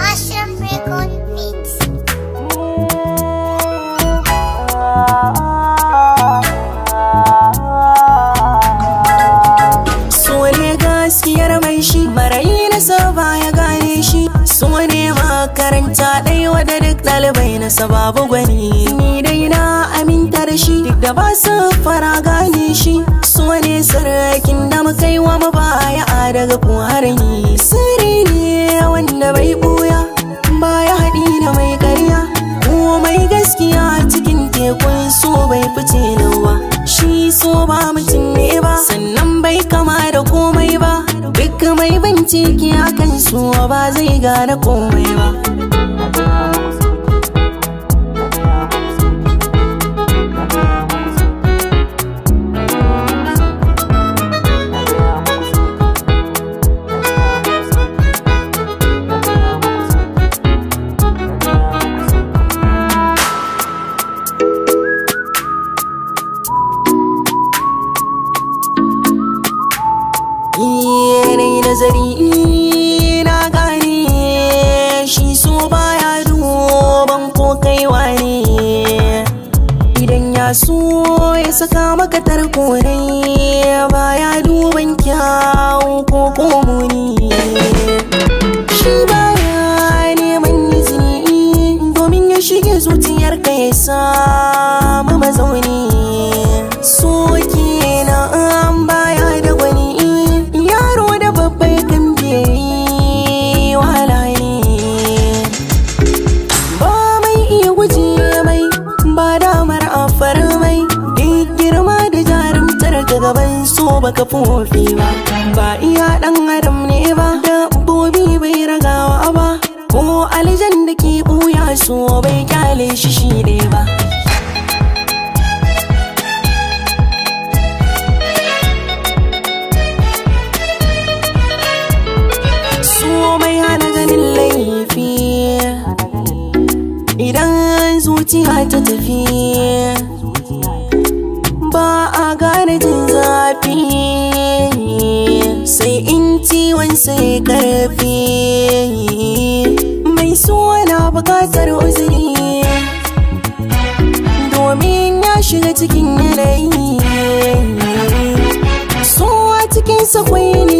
Ashraf Record Beats. So ne gaskiyar mai shi, marayi na saba ya gane shi. So ne makaranta ɗaya wadda duk ɗalibai na sababu gwani. Ni dai na aminta da shi duk da ba su fara gane shi. So ne sarkin da muka yi wa mabaya daga kuharni. Sirri ne wanda bai ɓuya, baya haɗi da mai ƙarya. Mai gaskiya cikin tekun so bai fice nawa. Shi so ba mutum ne ba, sannan bai kama da komai ba. Duk mai bincike akan so ba zai gane komai ba. Yanayi nazari na gane shi so baya duban ko kaiwa ne. Idan ya so ya saka maka tarko ne, baya duban kyawu ko komuni. Shi baya neman izini domin ya shige zuciyarka ya samu mazauni. So kenan baya da gwani, gaban so baka fofi ba. Ba iya dan adam ne ba, dabbobi bai ragawa ba, ko aljan da ke buya so bai kyale shi shi ne ba. So mai hana ganin laifi idan zuciya ta tafi, ba a gane jin zafi sai in ciwon sai karfi. Mai suna bukatar uzuri domin ya shiga cikin yanayi. So a cikin sakwai ne